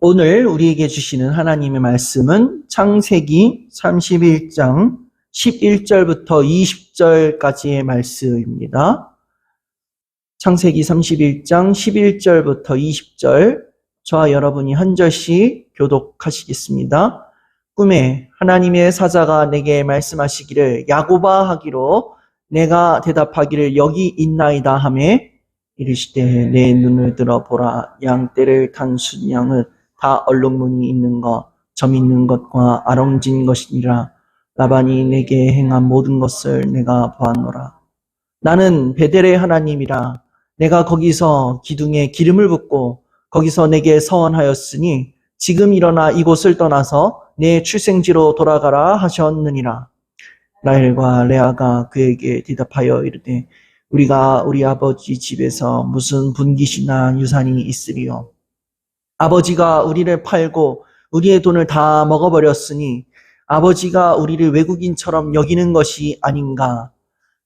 오늘 우리에게 주시는 하나님의 말씀은 창세기 31장 11절부터 20절까지의 말씀입니다. 창세기 31장 11절부터 20절, 저와 여러분이 한 절씩 교독하시겠습니다. 꿈에 하나님의 사자가 내게 말씀하시기를 야곱아 하기로 내가 대답하기를 여기 있나이다 하매 이르시되 내 눈을 들어 보라. 양떼를 탄 순양은 다 얼룩무늬 있는 것, 점 있는 것과 아롱진 것이니라. 라반이 내게 행한 모든 것을 내가 보았노라. 나는 베델의 하나님이라. 내가 거기서 기둥에 기름을 붓고 거기서 내게 서원하였으니 지금 일어나 이곳을 떠나서 내 출생지로 돌아가라 하셨느니라. 라헬과 레아가 그에게 대답하여 이르되 우리가 우리 아버지 집에서 무슨 분깃이나 유산이 있으리요. 아버지가 우리를 팔고 우리의 돈을 다 먹어버렸으니 아버지가 우리를 외국인처럼 여기는 것이 아닌가.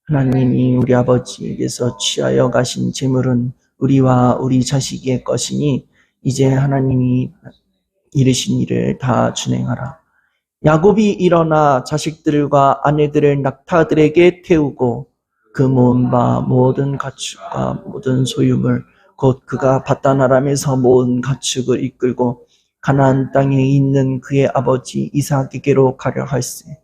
하나님이 우리 아버지에게서 취하여 가신 재물은 우리와 우리 자식의 것이니 이제 하나님이 이르신 일을 다 준행하라. 야곱이 일어나 자식들과 아내들을 낙타들에게 태우고 그 모은 바 모든 가축과 모든 소유물 곧 그가 바단 아람에서 모은 가축을 이끌고 가나안 땅에 있는 그의 아버지 이삭에게로 가려 할세.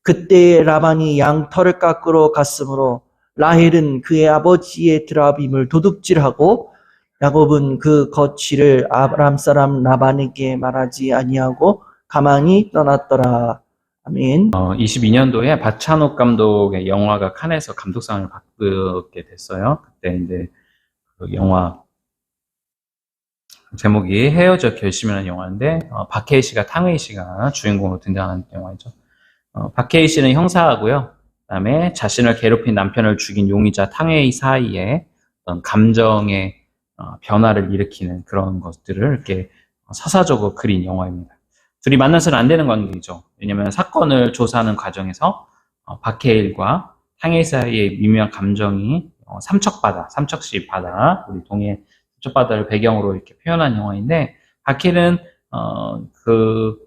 그때 라반이 양털을 깎으러 갔으므로 라헬은 그의 아버지의 드라빔을 도둑질하고 야곱은 그 거취를 아람 사람 라반에게 말하지 아니하고 가만히 떠났더라. 아멘. 22년도에 박찬욱 감독의 영화가 칸에서 감독상을 받게 됐어요. 그때 이제 그 영화 제목이 헤어져 결심이라는 영화인데 박해일 씨가 탕웨이 씨가 주인공으로 등장하는 영화이죠. 박해일 씨는 형사하고요. 그다음에 자신을 괴롭힌 남편을 죽인 용의자 탕웨이 사이에 어떤 감정의 변화를 일으키는 그런 것들을 이렇게 사사적으로 그린 영화입니다. 둘이 만나서는 안 되는 관계이죠. 왜냐하면 사건을 조사하는 과정에서 박해일과 탕웨이 사이의 미묘한 감정이 삼척시 바다, 우리 동해 삼척바다를 배경으로 이렇게 표현한 영화인데 박해일은 그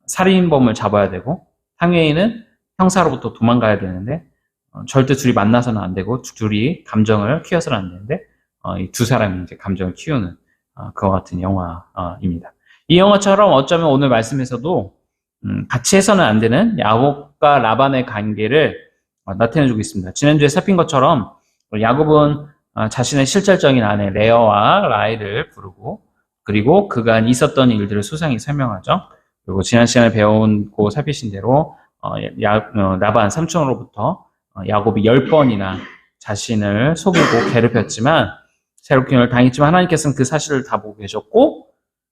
살인범을 잡아야 되고 탕웨이는 형사로부터 도망가야 되는데 절대 둘이 만나서는 안 되고 둘이 감정을 키워서는 안 되는데 이 두 사람이 이제 감정을 키우는 그와 같은 영화입니다. 이 영화처럼 어쩌면 오늘 말씀에서도 같이 해서는 안 되는 야곱과 라반의 관계를 나타내주고 있습니다. 지난주에 살핀 것처럼 야곱은 자신의 실질적인 아내 레아와 라헬을 부르고 그리고 그간 있었던 일들을 소상히 설명하죠. 그리고 지난 시간에 배우고 살피신 대로 라반 삼촌으로부터 야곱이 10번이나 자신을 속이고 괴롭혔지만 세롭힘을 당했지만 하나님께서는 그 사실을 다 보고 계셨고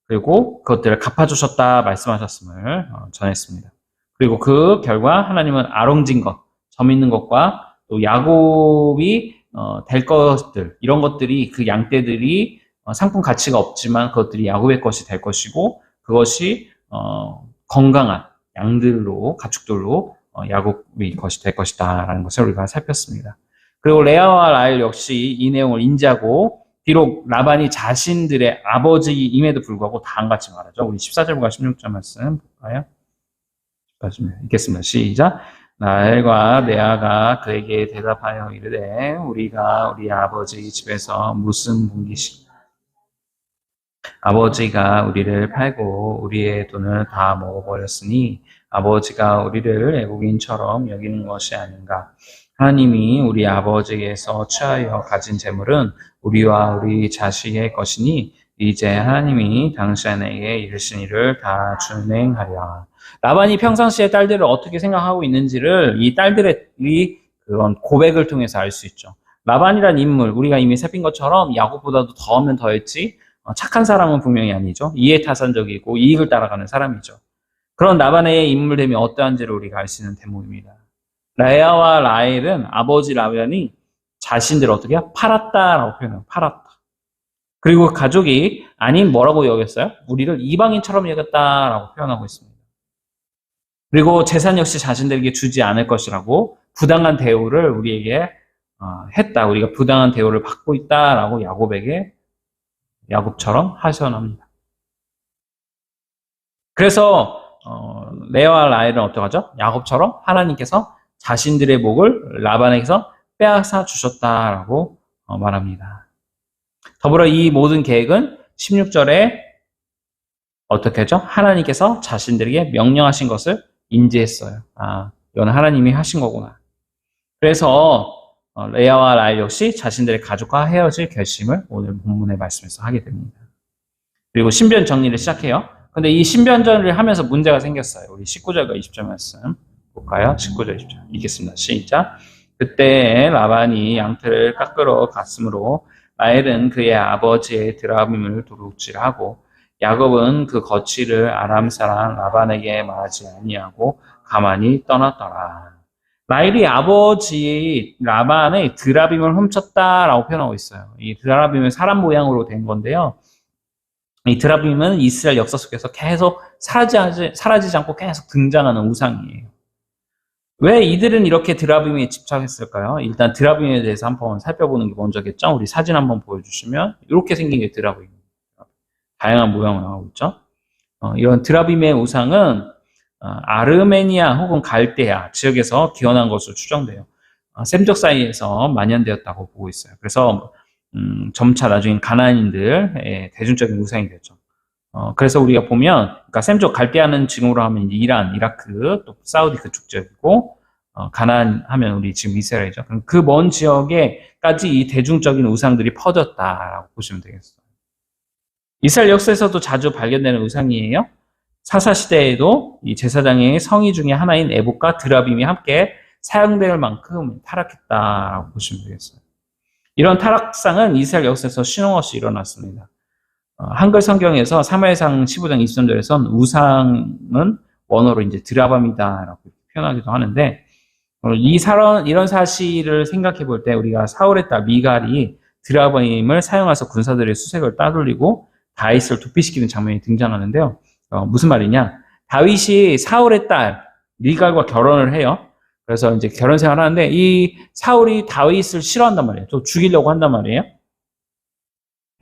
그리고 그것들을 갚아주셨다 말씀하셨음을 전했습니다. 그리고 그 결과 하나님은 아롱진 것, 점 있는 것과 또 야곱이 될 것들, 이런 것들이 그 양떼들이 상품 가치가 없지만 그것들이 야곱의 것이 될 것이고 그것이 건강한 양들로, 가축들로 야곱의 것이 될 것이다 라는 것을 우리가 살폈습니다. 그리고 레아와 라헬 역시 이 내용을 인지하고 비록 라반이 자신들의 아버지임에도 불구하고 다 안 같이 말하죠. 우리 14절과 16절 말씀 볼까요? 읽겠습니다. 시작. 라헬과 레아가 그에게 대답하여 이르되 우리가 우리 아버지 집에서 무슨 분깃이 아버지가 우리를 팔고 우리의 돈을 다 먹어버렸으니 아버지가 우리를 애국인처럼 여기는 것이 아닌가. 하나님이 우리 아버지에게서 취하여 가진 재물은 우리와 우리 자식의 것이니 이제 하나님이 당신에게 이르신 일을 다 준행하랴. 라반이 평상시에 딸들을 어떻게 생각하고 있는지를 이 딸들의 그런 고백을 통해서 알 수 있죠. 라반이란 인물, 우리가 이미 살핀 것처럼 야곱보다도 더하면 더했지 착한 사람은 분명히 아니죠. 이해타산적이고 이익을 따라가는 사람이죠. 그런 라반의 인물됨이 어떠한지를 우리가 알 수 있는 대목입니다. 레아와 라헬은 아버지 라반이 자신들을 어떻게 해요? 팔았다라고 표현해요. 팔았다. 그리고 가족이 아닌 뭐라고 여겼어요? 우리를 이방인처럼 여겼다라고 표현하고 있습니다. 그리고 재산 역시 자신들에게 주지 않을 것이라고 부당한 대우를 우리에게 했다. 우리가 부당한 대우를 받고 있다라고 야곱처럼 하소연합니다. 그래서 레아와 라헬은 어떡하죠? 야곱처럼 하나님께서 자신들의 복을 라반에게서 빼앗아 주셨다라고 말합니다. 더불어 이 모든 계획은 16절에 어떻게 하죠? 하나님께서 자신들에게 명령하신 것을 인지했어요. 아, 이건 하나님이 하신 거구나. 그래서 레아와 라헬 역시 자신들의 가족과 헤어질 결심을 오늘 본문의 말씀에서 하게 됩니다. 그리고 신변 정리를 시작해요. 근데 이 신변 정리를 하면서 문제가 생겼어요. 우리 19절과 20절 말씀 볼까요? 19절, 20절. 읽겠습니다. 시작. 그때 라반이 양털을 깎으러 갔으므로 라헬은 그의 아버지의 드라빔을 도둑질하고 야곱은 그 거취를 아람 사람 라반에게 말하지 아니하고 가만히 떠났더라. 라헬이 아버지 라반의 드라빔을 훔쳤다라고 표현하고 있어요. 이 드라빔은 사람 모양으로 된 건데요. 이 드라빔은 이스라엘 역사 속에서 계속 사라지지 않고 계속 등장하는 우상이에요. 왜 이들은 이렇게 드라빔에 집착했을까요? 일단 드라빔에 대해서 한번 살펴보는 게 먼저겠죠. 우리 사진 한번 보여주시면 이렇게 생긴 게 드라빔입니다. 다양한 모양을 하고 있죠. 이런 드라빔의 우상은 아르메니아 혹은 갈대아 지역에서 기원한 것으로 추정돼요. 셈족 사이에서 만연되었다고 보고 있어요. 그래서 점차 나중에 가나안인들의 대중적인 우상이 됐죠. 그래서 우리가 보면, 그러니까 셈족 갈대아는 지금으로 하면 이란, 이라크, 또 사우디 그쪽 지역이고, 가나안 하면 우리 지금 이스라엘이죠. 그 먼 지역에까지 이 대중적인 우상들이 퍼졌다라고 보시면 되겠어요. 이스라엘 역사에서도 자주 발견되는 우상이에요. 사사시대에도 이 제사장의 성의 중에 하나인 에봇과 드라빔이 함께 사용될 만큼 타락했다라고 보시면 되겠어요. 이런 타락상은 이스라엘 역사에서 신흥없이 일어났습니다. 한글 성경에서 사무엘상 15장 23절에선 우상은 원어로 이제 드라밤이다라고 표현하기도 하는데, 이런 사실을 생각해 볼 때 우리가 사울의 딸 미갈이 드라밤을 사용해서 군사들의 수색을 따돌리고 다윗을 도피시키는 장면이 등장하는데요. 무슨 말이냐? 다윗이 사울의 딸 미갈과 결혼을 해요. 그래서 이제 결혼 생활을 하는데 이 사울이 다윗을 싫어한단 말이에요. 또 죽이려고 한단 말이에요.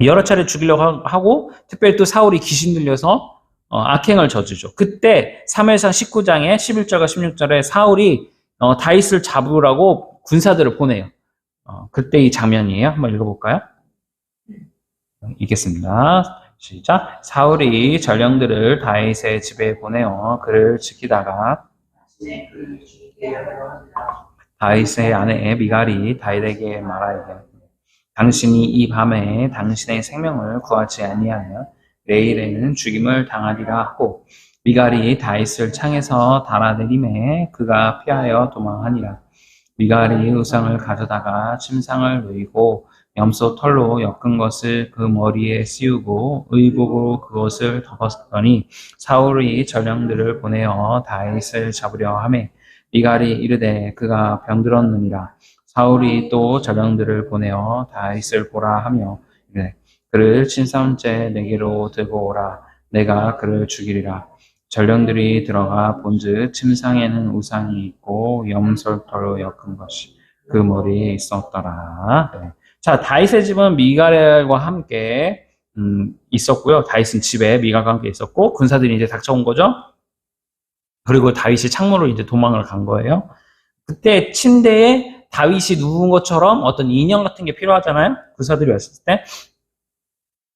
여러 차례 죽이려고 하고 특별히 또 사울이 귀신 들려서 악행을 저지르죠. 그때 사무엘상 19장에 11절과 16절에 사울이 다윗을 잡으라고 군사들을 보내요. 그때 이 장면이에요. 한번 읽어볼까요? 읽겠습니다. 시작. 사울이 전령들을 다윗의 집에 보내어 그를 지키다가 다윗의 아내 미갈이 다윗에게 말하되 당신이 이 밤에 당신의 생명을 구하지 아니하면 내일에는 죽임을 당하리라 하고 미갈이 다윗을 창에서 달아내림에 그가 피하여 도망하니라. 미갈이 우상을 가져다가 침상을 누이고 염소 털로 엮은 것을 그 머리에 씌우고 의복으로 그것을 덮었더니 사울이 전령들을 보내어 다윗을 잡으려 하매 미갈이 이르되 그가 병들었느니라. 사울이 또 전령들을 보내어 다윗을 보라 하며 이르되 그를 친사함째 내게로 들고 오라. 내가 그를 죽이리라. 전령들이 들어가 본즉 침상에는 우상이 있고 염소털로 엮은 것이 그 머리에 있었더라. 네. 자, 다윗의 집은 미갈과 함께 있었고요. 다윗은 집에 미갈과 함께 있었고 군사들이 이제 닥쳐온 거죠. 그리고 다윗이 창문으로 이제 도망을 간 거예요. 그때 침대에 다윗이 누운 것처럼 어떤 인형 같은 게 필요하잖아요. 군사들이 왔을 때.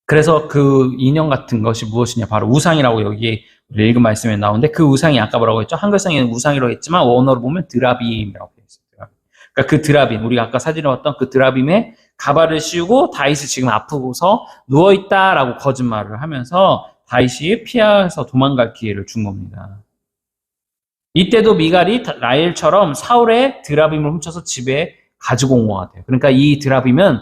그래서 그 인형 같은 것이 무엇이냐? 바로 우상이라고 여기 읽은 말씀에 나오는데 그 우상이 아까 뭐라고 했죠? 한글성에는 우상이라고 했지만 원어로 보면 드라빔이라고 되어 있어요. 그러니까 그 드라빔, 우리가 아까 사진에 봤던 그 드라빔에 가발을 씌우고 다윗이 지금 아프고서 누워있다라고 거짓말을 하면서 다윗이 피해서 도망갈 기회를 준 겁니다. 이때도 미갈이 라헬처럼 사울의 드라빔을 훔쳐서 집에 가지고 온 것 같아요. 그러니까 이 드라빔은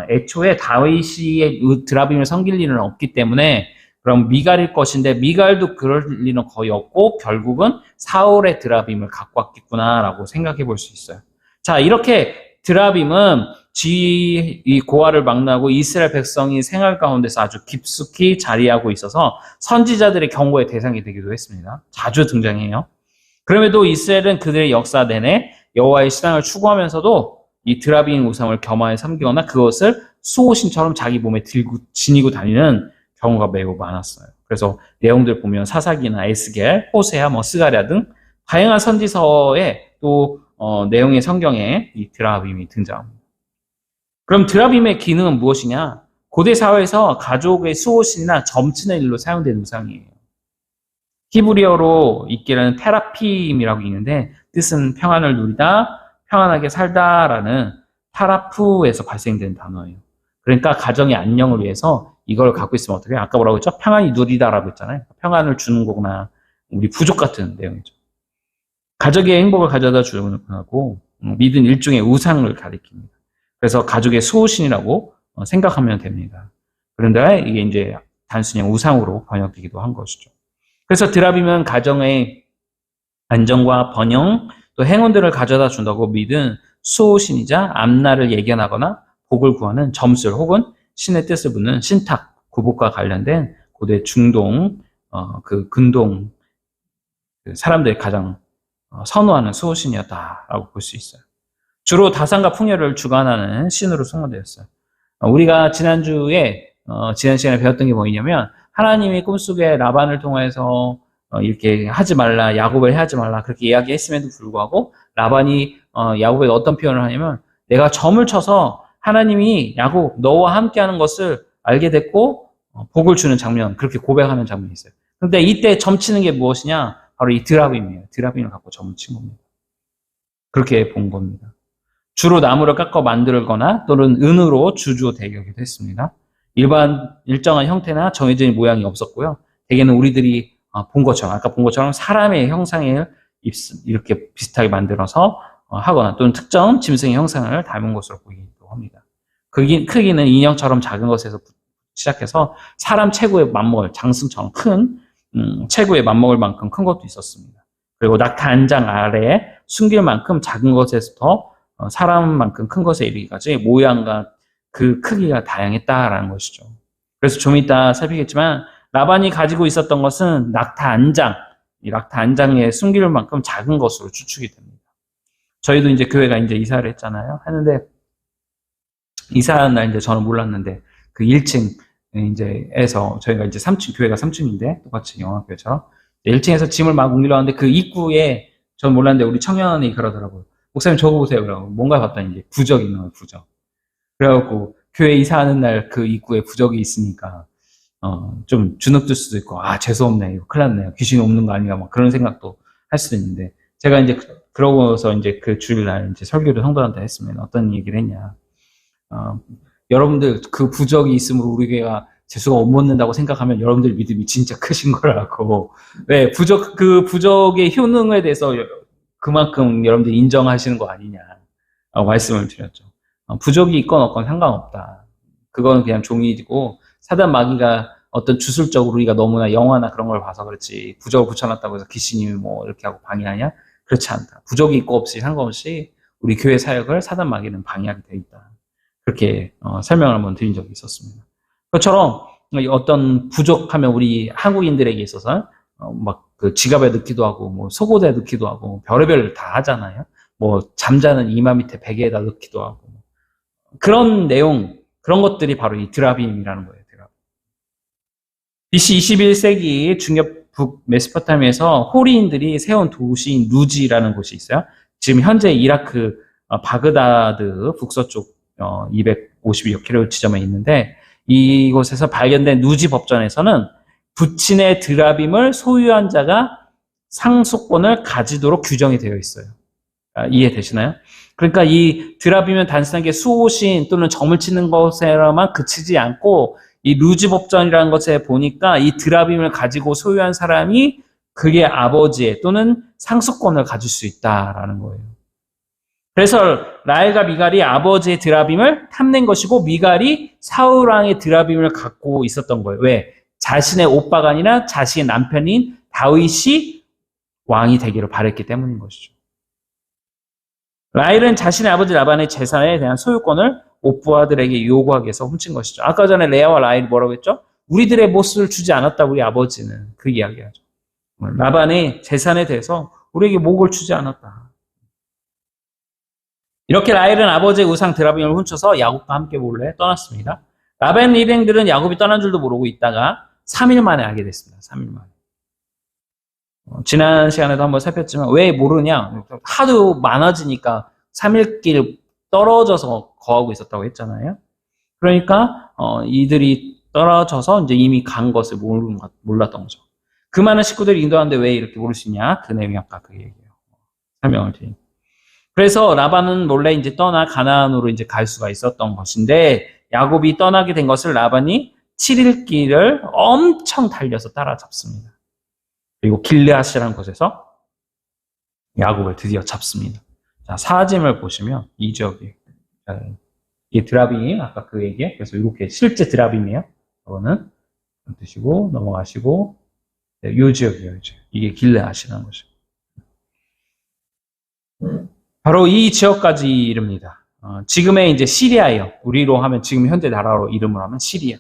애초에 다윗이 드라빔을 섬길 일은 없기 때문에 그럼 미갈일 것인데 미갈도 그럴 리는 거의 없고 결국은 사울의 드라빔을 갖고 왔겠구나라고 생각해 볼 수 있어요. 자, 이렇게 드라빔은 이 고아를 막나고 이스라엘 백성이 생활 가운데서 아주 깊숙이 자리하고 있어서 선지자들의 경고의 대상이 되기도 했습니다. 자주 등장해요. 그럼에도 이스라엘은 그들의 역사 내내 여호와의 신앙을 추구하면서도 이 드라빔 우상을 겸하여 섬기거나 그것을 수호신처럼 자기 몸에 들고 지니고 다니는 경우가 매우 많았어요. 그래서 내용들 보면 사사기나 에스겔, 호세아, 스가랴 등 다양한 선지서에 또 내용의 성경에 이 드라빔이 등장합니다. 그럼 드라빔의 기능은 무엇이냐? 고대 사회에서 가족의 수호신이나 점치는 일로 사용된 우상이에요. 히브리어로 있기는 테라핌이라고 있는데 뜻은 평안을 누리다, 평안하게 살다라는 타라프에서 발생된 단어예요. 그러니까 가정의 안녕을 위해서 이걸 갖고 있으면 어떻게 해요? 아까 뭐라고 했죠? 평안히 누리다라고 했잖아요. 평안을 주는 거구나. 우리 부족 같은 내용이죠. 가족의 행복을 가져다 주는 거고 믿은 일종의 우상을 가리킵니다. 그래서 가족의 수호신이라고 생각하면 됩니다. 그런데 이게 이제 단순히 우상으로 번역되기도 한 것이죠. 그래서 드라빔은 가정의 안정과 번영, 또 행운들을 가져다 준다고 믿은 수호신이자 앞날을 예견하거나 복을 구하는 점술 혹은 신의 뜻을 묻는 신탁, 구복과 관련된 고대 중동, 근동 사람들이 가장 선호하는 수호신이었다라고 볼 수 있어요. 주로 다산과 풍요를 주관하는 신으로 소문되었어요. 우리가 지난 시간에 배웠던 게 뭐냐면 하나님이 꿈속에 라반을 통해서 이렇게 하지 말라, 야곱을 하지 말라 그렇게 이야기했음에도 불구하고 라반이 야곱에 어떤 표현을 하냐면 내가 점을 쳐서 하나님이 야곱 너와 함께하는 것을 알게 됐고 복을 주는 장면, 그렇게 고백하는 장면이 있어요. 그런데 이때 점치는 게 무엇이냐? 바로 이 드라빔이에요. 드라빔을 갖고 점을 친 겁니다. 그렇게 본 겁니다. 주로 나무를 깎아 만들거나 또는 은으로 주조되기도 했습니다. 일정한 형태나 정해진 모양이 없었고요. 대개는 우리들이 본 것처럼, 아까 본 것처럼 사람의 형상을 이렇게 비슷하게 만들어서 하거나 또는 특정 짐승의 형상을 닮은 것으로 보이기도 합니다. 크기는 인형처럼 작은 것에서 시작해서 사람 체구에 맞먹을 장승처럼 큰 체구에 맞먹을 만큼 큰 것도 있었습니다. 그리고 낙타 안장 아래에 숨길 만큼 작은 것에서부터 사람만큼 큰 것에 이르기까지 모양과 그 크기가 다양했다라는 것이죠. 그래서 좀 이따 살피겠지만 라반이 가지고 있었던 것은 낙타 안장, 이 낙타 안장에 숨길 만큼 작은 것으로 추측이 됩니다. 저희도 이제 교회가 이제 이사를 했잖아요. 했는데 이사한 날 이제 저는 몰랐는데 그 1층 이제에서 저희가 이제 3층 교회가 3층인데 똑같이 영화교회처럼 1층에서 짐을 막 옮기려 하는데 그 입구에 저는 몰랐는데 우리 청년이 그러더라고요. 목사님 저거 보세요. 그러고 뭔가 봤더니 이제 부적이 있는 거예요. 부적. 그래갖고 교회 이사하는 날 그 입구에 부적이 있으니까 좀 주눅들 수도 있고 재수없네. 이거 큰일 났네요. 귀신이 없는 거 아닌가 막 그런 생각도 할 수도 있는데 제가 이제 그러고서 이제 그 주일날 이제 설교를 성도한테 했으면 어떤 얘기를 했냐. 여러분들 그 부적이 있으므로 우리 교회가 재수가 못 먹는다고 생각하면 여러분들 믿음이 진짜 크신 거라고. 네, 그 부적의 효능에 대해서 그만큼 여러분들 인정하시는 거 아니냐 말씀을 드렸죠. 부적이 있건 없건 상관없다. 그거는 그냥 종이고 사단 마귀가 어떤 주술적으로 우리가 너무나 영화나 그런 걸 봐서 그렇지 부적을 붙여놨다고 해서 귀신이 뭐 이렇게 하고 방해하냐? 그렇지 않다. 부적이 있고 없이 상관없이 우리 교회 사역을 사단 마귀는 방해하게 돼 있다. 그렇게 설명을 한번 드린 적이 있었습니다. 그것처럼 어떤 부족하면 우리 한국인들에게 있어서 막 그 지갑에 넣기도 하고 뭐 속옷에 넣기도 하고 별의별 다 하잖아요. 뭐 잠자는 이마 밑에 베개에다 넣기도 하고 그런 내용 그런 것들이 바로 이 드라빔이라는 거예요. 드라빔. BC 21세기 중엽 북 메소포타미아에서 호리인들이 세운 도시인 루지라는 곳이 있어요. 지금 현재 이라크 바그다드 북서쪽 250여 킬로 지점에 있는데 이곳에서 발견된 누지 법전에서는 부친의 드라빔을 소유한 자가 상속권을 가지도록 규정이 되어 있어요. 이해되시나요? 그러니까 이 드라빔은 단순하게 수호신 또는 점을 치는 것에만 그치지 않고 이 루지 법전이라는 것에 보니까 이 드라빔을 가지고 소유한 사람이 그의 아버지의 또는 상속권을 가질 수 있다라는 거예요. 그래서 라헬과 미갈이 아버지의 드라빔을 탐낸 것이고 미갈이 사울 왕의 드라빔을 갖고 있었던 거예요. 왜? 자신의 오빠가 아니라 자신의 남편인 다윗이 왕이 되기를 바랬기 때문인 것이죠. 라헬은 자신의 아버지 라반의 재산에 대한 소유권을 오빠들에게 요구하기 위해서 훔친 것이죠. 아까 전에 레아와 라헬이 뭐라고 했죠? 우리들의 몫을 주지 않았다 우리 아버지는. 그 이야기하죠. 라반의 재산에 대해서 우리에게 목을 주지 않았다. 이렇게 라헬은 아버지의 우상 드라빔을 훔쳐서 야곱과 함께 몰래 떠났습니다. 라반의 일행들은 야곱이 떠난 줄도 모르고 있다가 3일 만에 알게 됐습니다. 3일 만에. 지난 시간에도 한번 살폈지만 왜 모르냐? 하도 많아지니까 3일길 떨어져서 거하고 있었다고 했잖아요. 그러니까 이들이 떨어져서 이제 이미 간 것을 몰랐던 거죠. 그 많은 식구들이 인도하는데 왜 이렇게 모를 수 있냐? 그 내용이 아까 그 얘기예요. 설명을 드린. 그래서 라반은 몰래 이제 떠나 가나안으로 이제 갈 수가 있었던 것인데 야곱이 떠나게 된 것을 라반이 7일 길을 엄청 달려서 따라잡습니다. 그리고 길르앗이라는 곳에서 야곱을 드디어 잡습니다. 자, 사짐을 보시면 이 지역이 이 드라빔 아까 그 얘기 그래서 이렇게 실제 드라빔이에요. 이거는 드시고 넘어가시고 네, 이 지역이에요. 이게 길르앗이라는 거죠. 바로 이 지역까지 이릅니다. 지금의 이제 시리아예요. 우리로 하면 지금 현대 나라로 이름을 하면 시리아.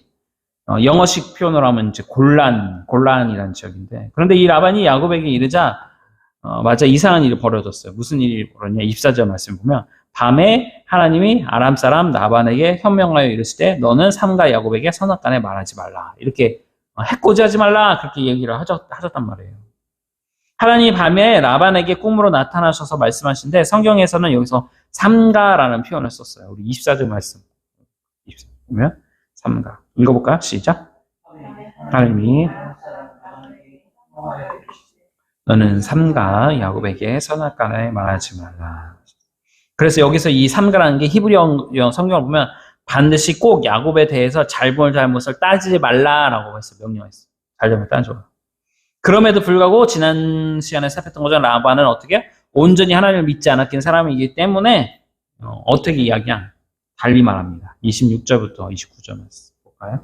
영어식 표현으로 하면 이제 골란이라는 지역인데 그런데 이 라반이 야곱에게 이르자 맞아 이상한 일이 벌어졌어요. 무슨 일이 벌어졌냐? 24절 말씀 보면 밤에 하나님이 아람 사람 라반에게 현명하여 이르시되 너는 삼가 야곱에게 선악간에 말하지 말라. 이렇게 해코지하지 말라 그렇게 얘기를 하셨단 말이에요. 하나님이 밤에 라반에게 꿈으로 나타나셔서 말씀하신데 성경에서는 여기서 삼가라는 표현을 썼어요. 우리 24절 말씀 보면 삼가 읽어볼까요? 시작. 하나님이 너는 삼가 야곱에게 선악간에 말하지 말라. 그래서 여기서 이 삼가라는 게 히브리어 성경을 보면 반드시 꼭 야곱에 대해서 잘못을 따지지 말라라고 해서 명령했어요. 잘잘못 따져. 그럼에도 불구하고 지난 시간에 살폈던 것처럼 라반은 어떻게 온전히 하나님을 믿지 않았긴 사람이기 때문에 어떻게 이야기냐? 달리 말합니다. 26절부터 29절 말씀 볼까요?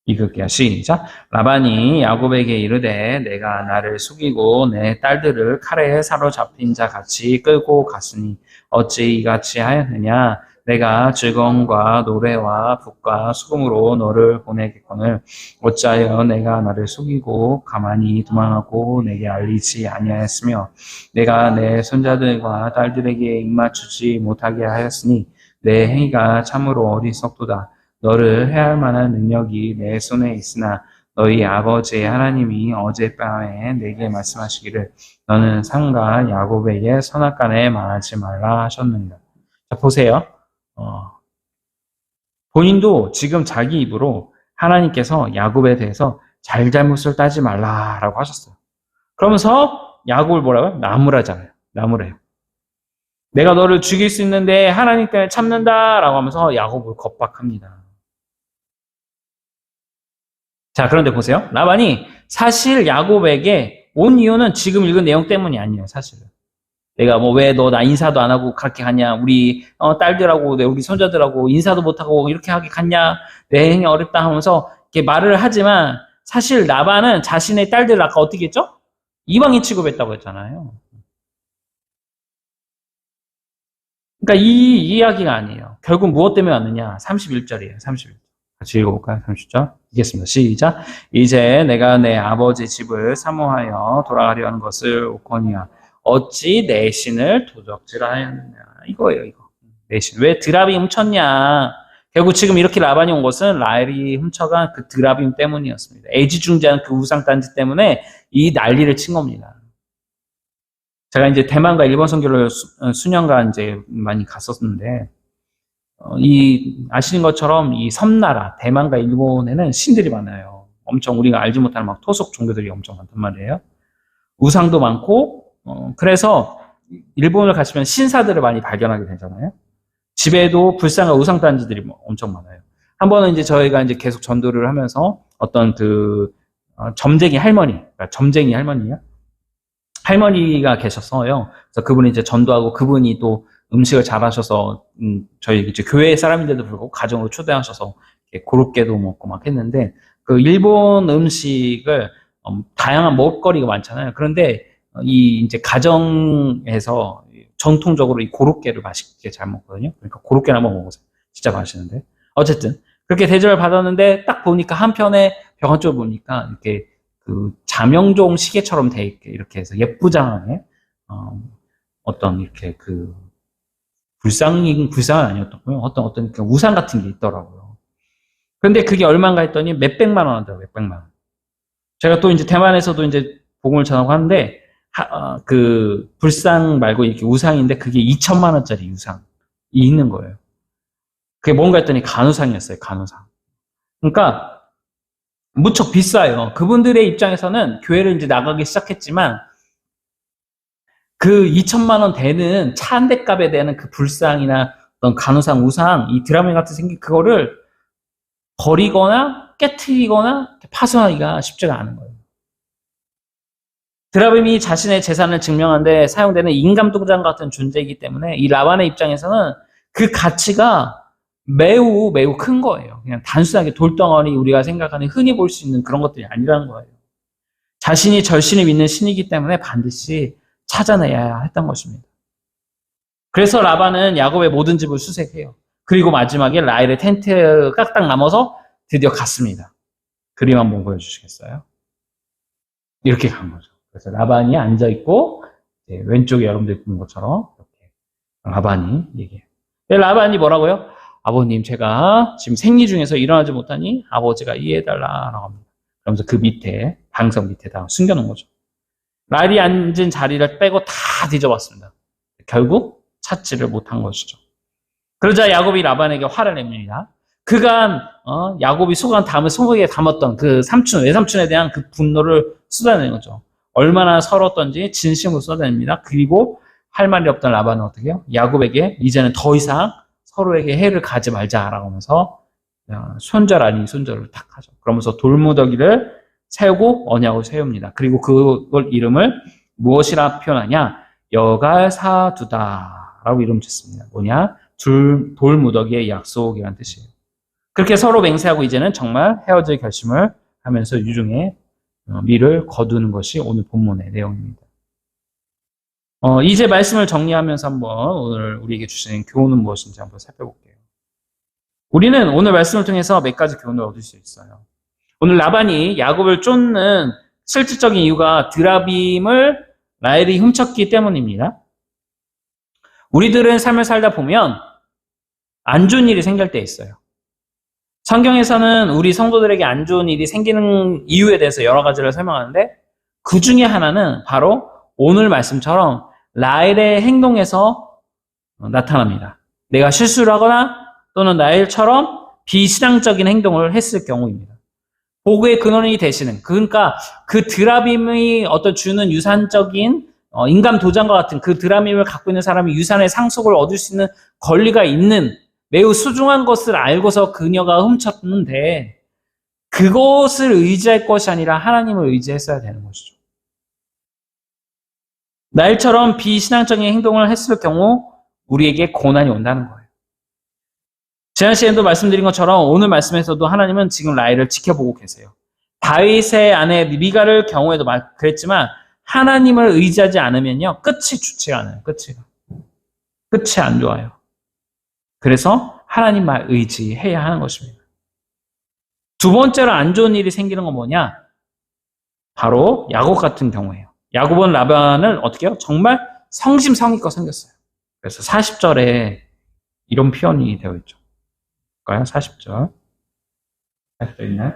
읽을게요. 시작. 라반이 야곱에게 이르되 내가 나를 속이고 내 딸들을 칼에 사로잡힌 자 같이 끌고 갔으니 어찌 이같이 하였느냐? 내가 즐거움과 노래와 붓과 수금으로 너를 보내겠거늘 어찌하여 내가 나를 속이고 가만히 도망하고 내게 알리지 아니하였으며 내가 내 손자들과 딸들에게 입맞추지 못하게 하였으니 내 행위가 참으로 어리석도다. 너를 해할 만한 능력이 내 손에 있으나 너희 아버지의 하나님이 어젯밤에 내게 말씀하시기를 너는 삼가 야곱에게 선악간에 말하지 말라 하셨느니라. 자, 보세요. 본인도 지금 자기 입으로 하나님께서 야곱에 대해서 잘잘못을 따지 말라라고 하셨어요. 그러면서 야곱을 뭐라고요? 나무라잖아요. 나무래요. 내가 너를 죽일 수 있는데 하나님 때문에 참는다라고 하면서 야곱을 겁박합니다. 자, 그런데 보세요. 라반이 사실 야곱에게 온 이유는 지금 읽은 내용 때문이 아니에요, 사실은. 내가 뭐 왜 너 나 인사도 안 하고 그렇게 가냐? 우리 딸들하고 우리 손자들하고 인사도 못 하고 이렇게 하게 갔냐? 내 행위 어렵다 하면서 이렇게 말을 하지만 사실 라반은 자신의 딸들을 아까 어떻게 했죠? 이방인 취급했다고 했잖아요. 그러니까 이 이야기가 아니에요. 결국 무엇 때문에 왔느냐? 31절이에요. 31절. 같이 읽어볼까요? 30절. 읽겠습니다. 시작. 이제 내가 내 아버지 집을 사모하여 돌아가려 하는 것을 오거니와 어찌 내 신을 도적질하였느냐. 이거예요, 이거. 내 신. 왜 드라빔 훔쳤냐. 결국 지금 이렇게 라반이 온 것은 라헬이 훔쳐간 그 드라빔 때문이었습니다. 애지중지한 그 우상단지 때문에 이 난리를 친 겁니다. 제가 이제 대만과 일본 선교를 수년간 이제 많이 갔었는데, 아시는 것처럼 이 섬나라, 대만과 일본에는 신들이 많아요. 엄청 우리가 알지 못하는 막 토속 종교들이 엄청 많단 말이에요. 우상도 많고, 그래서 일본을 가시면 신사들을 많이 발견하게 되잖아요. 집에도 불상과 우상단지들이 엄청 많아요. 한 번은 이제 저희가 이제 계속 전도를 하면서 어떤 점쟁이 할머니, 그러니까 점쟁이 할머니요. 할머니가 계셨어요. 그래서 그분이 이제 전도하고 그분이 또 음식을 잘하셔서 저희 이제 교회 사람인데도 불구하고 가정으로 초대하셔서 고로케도 먹고 막 했는데 그 일본 음식을 다양한 먹거리가 많잖아요. 그런데 이 이제 가정에서 전통적으로 이 고로케를 맛있게 잘 먹거든요. 그러니까 고로케를 한번 먹어보세요. 진짜 맛있는데. 어쨌든 그렇게 대접을 받았는데 딱 보니까 한편에 병원 쪽을 보니까 이렇게 그 자명종 시계처럼 돼 있게 이렇게 해서 예쁘장하게 어떤 이렇게 그 불상은 아니었던 거요. 어떤 우상 같은 게 있더라고요. 근데 그게 얼마인가 했더니 몇백만 원 하더라고요, 몇백만 원. 제가 또 이제 대만에서도 이제 복음을 전하고 하는데, 그 불상 말고 이렇게 우상인데 그게 2천만 원짜리 우상이 있는 거예요. 그게 뭔가 했더니 간우상이었어요, 간우상. 그러니까 무척 비싸요. 그분들의 입장에서는 교회를 이제 나가기 시작했지만 그 2천만 원 되는 차 한 대 값에 되는 그 불상이나 어떤 간우상, 우상, 이 드라마 같은 생긴 그거를 버리거나 깨트리거나 파손하기가 쉽지가 않은 거예요. 드라빔이 자신의 재산을 증명하는데 사용되는 인감동장 같은 존재이기 때문에 이 라반의 입장에서는 그 가치가 매우 매우 큰 거예요. 그냥 단순하게 돌덩어리 우리가 생각하는 흔히 볼 수 있는 그런 것들이 아니라는 거예요. 자신이 절신을 믿는 신이기 때문에 반드시 찾아내야 했던 것입니다. 그래서 라반은 야곱의 모든 집을 수색해요. 그리고 마지막에 라헬의 텐트가 딱 남아서 드디어 갔습니다. 그림 한번 보여주시겠어요? 이렇게 간 거죠. 그래서 라반이 앉아있고 왼쪽에 여러분들 보는 것처럼 이렇게 라반이 얘기해요. 라반이 뭐라고요? 아버님, 제가 지금 생리 중에서 일어나지 못하니 아버지가 이해해달라라고 합니다. 그러면서 그 밑에 방석 밑에다 숨겨놓은 거죠. 라헬이 앉은 자리를 빼고 다 뒤져봤습니다. 결국 찾지를 못한 것이죠. 그러자 야곱이 라반에게 화를 냅니다. 그간 야곱이 수고한 다음에 속에 담았던 그 삼촌, 외삼촌에 대한 그 분노를 쏟아내는 거죠. 얼마나 서러웠던지 진심으로 쏟아냅니다. 그리고 할 말이 없던 라반은 어떻게 해요? 야곱에게 이제는 더 이상 서로에게 해를 가지 말자라고 하면서 손절 아닌 손절을 탁 하죠. 그러면서 돌무더기를 세우고 언약을 세웁니다. 그리고 그걸 이름을 무엇이라 표현하냐? 여갈사두다라고 이름 짓습니다. 뭐냐? 돌무더기의 약속이라는 뜻이에요. 그렇게 서로 맹세하고 이제는 정말 헤어질 결심을 하면서 유중의 미를 거두는 것이 오늘 본문의 내용입니다. 이제 말씀을 정리하면서 한번 오늘 우리에게 주시는 교훈은 무엇인지 한번 살펴볼게요. 우리는 오늘 말씀을 통해서 몇 가지 교훈을 얻을 수 있어요. 오늘 라반이 야곱을 쫓는 실질적인 이유가 드라빔을 라헬이 훔쳤기 때문입니다. 우리들은 삶을 살다 보면 안 좋은 일이 생길 때 있어요. 성경에서는 우리 성도들에게 안 좋은 일이 생기는 이유에 대해서 여러 가지를 설명하는데 그 중에 하나는 바로 오늘 말씀처럼 라헬의 행동에서 나타납니다. 내가 실수를 하거나 또는 라헬처럼 비신앙적인 행동을 했을 경우입니다. 복의 근원이 되시는, 그러니까 그 드라빔이 어떤 주는 유산적인 인감 도장과 같은 그 드라빔을 갖고 있는 사람이 유산의 상속을 얻을 수 있는 권리가 있는 매우 소중한 것을 알고서 그녀가 훔쳤는데 그것을 의지할 것이 아니라 하나님을 의지했어야 되는 것이죠. 나일처럼 비신앙적인 행동을 했을 경우 우리에게 고난이 온다는 거예요. 지난 시간에도 말씀드린 것처럼 오늘 말씀에서도 하나님은 지금 라헬을 지켜보고 계세요. 다윗의 아내 미갈의 경우에도 그랬지만 하나님을 의지하지 않으면요 끝이 좋지 않아요. 끝이 안 좋아요. 그래서 하나님만 의지해야 하는 것입니다. 두 번째로 안 좋은 일이 생기는 건 뭐냐? 바로 야곱 같은 경우예요. 야곱은 라반을 어떻게 해요? 정말 성심성의껏 생겼어요. 그래서 40절에 이런 표현이 되어 있죠. 볼까요? 40절. 40절 있나요?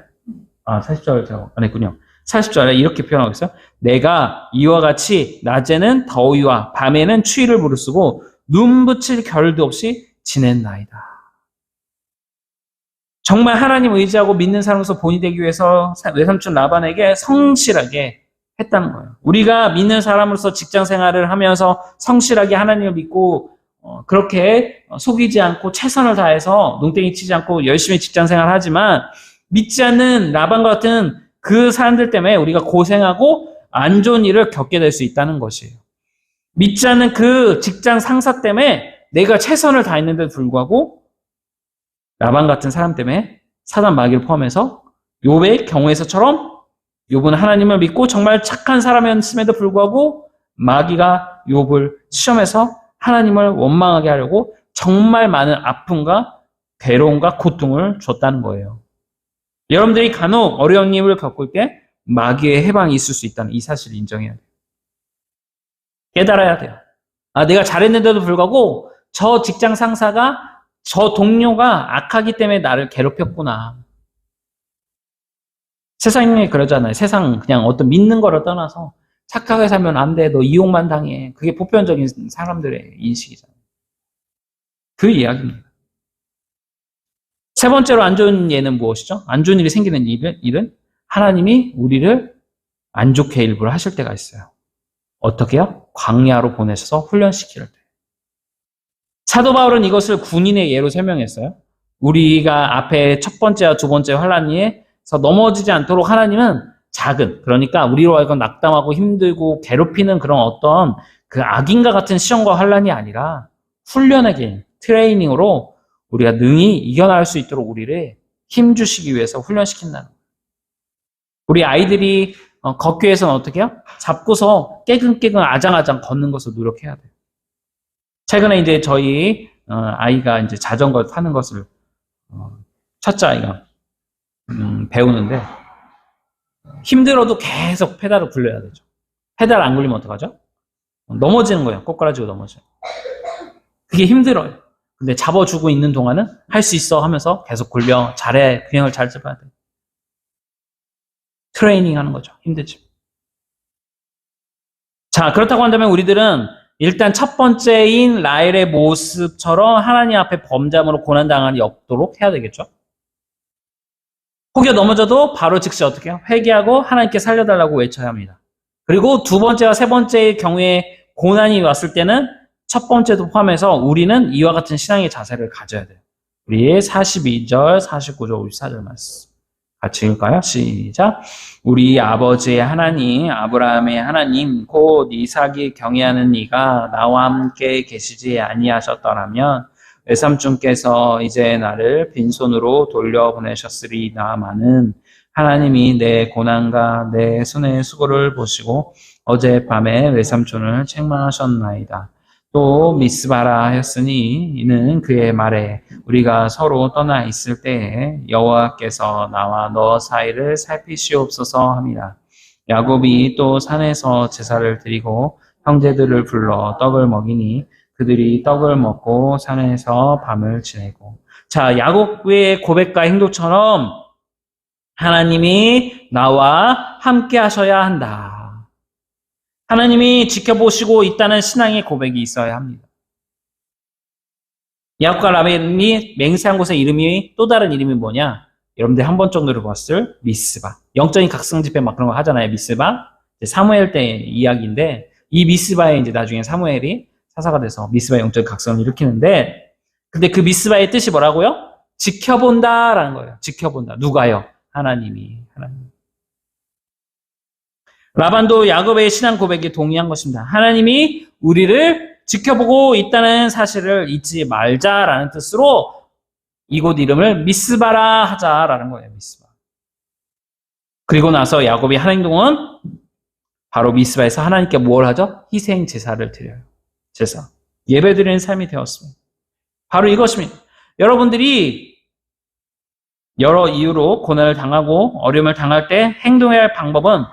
40절 제가 안 했군요. 40절에 이렇게 표현하고 있어요. 내가 이와 같이 낮에는 더위와 밤에는 추위를 무릅쓰고 눈 붙일 겨를도 없이 지냈나이다. 정말 하나님 의지하고 믿는 사람으로서 본이 되기 위해서 외삼촌 라반에게 성실하게 했다는 거예요. 우리가 믿는 사람으로서 직장 생활을 하면서 성실하게 하나님을 믿고 그렇게 속이지 않고 최선을 다해서 농땡이 치지 않고 열심히 직장 생활을 하지만 믿지 않는 라반과 같은 그 사람들 때문에 우리가 고생하고 안 좋은 일을 겪게 될 수 있다는 것이에요. 믿지 않는 그 직장 상사 때문에 내가 최선을 다했는데도 불구하고 라반 같은 사람 때문에 사단 마귀를 포함해서 욥의 경우에서처럼 욥은 하나님을 믿고 정말 착한 사람이었음에도 불구하고 마귀가 욥을 시험해서 하나님을 원망하게 하려고 정말 많은 아픔과 괴로움과 고통을 줬다는 거예요. 여러분들이 간혹 어려운 일을 겪을 때 마귀의 해방이 있을 수 있다는 이 사실을 인정해야 돼요. 깨달아야 돼요. 내가 잘했는데도 불구하고 저 직장 상사가 저 동료가 악하기 때문에 나를 괴롭혔구나. 세상에 그러잖아요. 세상 그냥 어떤 믿는 거를 떠나서 착하게 살면 안 돼. 너 이용만 당해. 그게 보편적인 사람들의 인식이잖아요. 그 이야기입니다. 세 번째로 안 좋은 예는 무엇이죠? 안 좋은 일이 생기는 일은 하나님이 우리를 안 좋게 일부러 하실 때가 있어요. 어떻게요? 광야로 보내셔서 훈련시킬 때. 사도 바울은 이것을 군인의 예로 설명했어요. 우리가 앞에 첫 번째와 두 번째 환란에서 넘어지지 않도록 하나님은 작은, 그러니까 우리로 하여금 낙담하고 힘들고 괴롭히는 그런 어떤 그 악인과 같은 시험과 환란이 아니라 훈련의 길, 트레이닝으로 우리가 능히 이겨나갈 수 있도록 우리를 힘주시기 위해서 훈련시킨다는 거예요. 우리 아이들이 걷기 위해서는 어떻게 해요? 잡고서 깨근깨근 아장아장 걷는 것을 노력해야 돼요. 최근에 이제 저희 아이가 이제 자전거 타는 것을 첫째 아이가 배우는데 힘들어도 계속 페달을 굴려야 되죠. 페달 안 굴리면 어떡하죠? 넘어지는 거예요. 꼬꾸라지고 넘어져요. 그게 힘들어요. 근데 잡아주고 있는 동안은 할 수 있어 하면서 계속 굴려. 잘해. 균형을 잘 잡아야 돼. 트레이닝 하는 거죠. 힘들죠. 자, 그렇다고 한다면 우리들은 일단 첫 번째인 라헬의 모습처럼 하나님 앞에 범죄함으로 고난당할 일이 없도록 해야 되겠죠. 혹여 넘어져도 바로 즉시 어떻게 해요? 회개하고 하나님께 살려달라고 외쳐야 합니다. 그리고 두 번째와 세 번째의 경우에 고난이 왔을 때는 첫 번째도 포함해서 우리는 이와 같은 신앙의 자세를 가져야 돼요. 우리의 42절, 49절, 54절 말씀. 같이 읽을까요? 시작. 우리 아버지의 하나님, 아브라함의 하나님, 곧 이삭이 경외하는 이가 나와 함께 계시지 아니하셨더라면 외삼촌께서 이제 나를 빈손으로 돌려보내셨으리다마는 하나님이 내 고난과 내 손의 수고를 보시고 어젯밤에 외삼촌을 책망하셨나이다. 또 미스바라 하였으니 이는 그의 말에 우리가 서로 떠나 있을 때에 여호와께서 나와 너 사이를 살피시옵소서 합니다. 야곱이 또 산에서 제사를 드리고 형제들을 불러 떡을 먹이니 그들이 떡을 먹고 산에서 밤을 지내고. 자, 야곱의 고백과 행동처럼 하나님이 나와 함께 하셔야 한다. 하나님이 지켜보시고 있다는 신앙의 고백이 있어야 합니다. 야곱과 라헬이 맹세한 곳의 이름이 또 다른 이름이 뭐냐? 여러분들 한 번 정도를 봤을 미스바. 영적인 각성 집회 막 그런 거 하잖아요. 미스바. 사무엘 때 이야기인데 이 미스바에 이제 나중에 사무엘이 사사가 돼서 미스바의 영적인 각성을 일으키는데 근데 그 미스바의 뜻이 뭐라고요? 지켜본다라는 거예요. 지켜본다. 누가요? 하나님이. 라반도 야곱의 신앙 고백에 동의한 것입니다. 하나님이 우리를 지켜보고 있다는 사실을 잊지 말자라는 뜻으로 이곳 이름을 미스바라 하자라는 거예요. 미스바. 그리고 나서 야곱이 한 행동은 바로 미스바에서 하나님께 뭘 하죠? 희생 제사를 드려요. 제사. 예배드리는 삶이 되었습니다. 바로 이것입니다. 여러분들이 여러 이유로 고난을 당하고 어려움을 당할 때 행동해야 할 방법은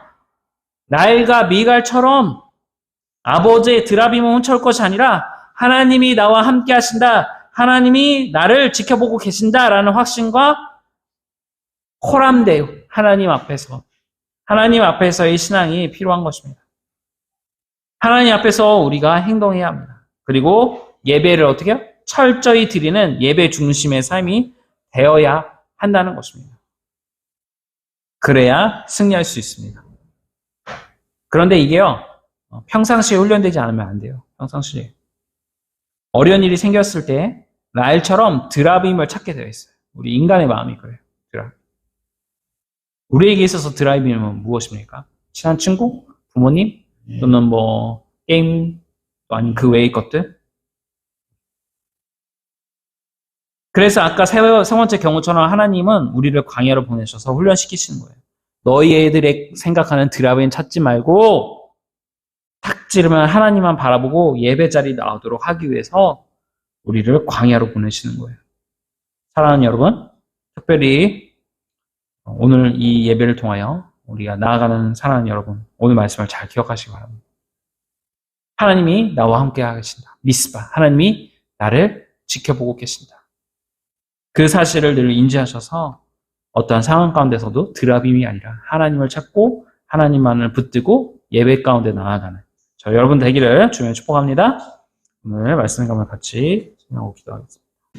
라헬과 미갈처럼 아버지의 드라빔을 훔쳐올 것이 아니라 하나님이 나와 함께 하신다. 하나님이 나를 지켜보고 계신다라는 확신과 호람대요. 하나님 앞에서의 신앙이 필요한 것입니다. 하나님 앞에서 우리가 행동해야 합니다. 그리고 예배를 어떻게 해요? 철저히 드리는 예배 중심의 삶이 되어야 한다는 것입니다. 그래야 승리할 수 있습니다. 그런데 이게요, 평상시에 훈련되지 않으면 안 돼요. 평상시에. 어려운 일이 생겼을 때 라헬처럼 드라빔을 찾게 되어 있어요. 우리 인간의 마음이 그래요. 드라빔. 우리에게 있어서 드라빔은 무엇입니까? 친한 친구? 부모님? 또는 뭐 게임? 또 아니면 그 외의 것들? 그래서 아까 세 번째 경우처럼 하나님은 우리를 광야로 보내셔서 훈련시키시는 거예요. 너희 애들의 생각하는 드라빔 찾지 말고 탁 찌르면 하나님만 바라보고 예배 자리 나오도록 하기 위해서 우리를 광야로 보내시는 거예요. 사랑하는 여러분, 특별히 오늘 이 예배를 통하여 우리가 나아가는 사랑하는 여러분, 오늘 말씀을 잘 기억하시기 바랍니다. 하나님이 나와 함께 하신다. 미스바. 하나님이 나를 지켜보고 계신다. 그 사실을 늘 인지하셔서 어떠한 상황 가운데서도 드라빔이 아니라 하나님을 찾고 하나님만을 붙들고 예배 가운데 나아가는 저 여러분 되기를 주님의 축복합니다. 오늘 말씀 가면 같이 진행하고 기도하겠습니다.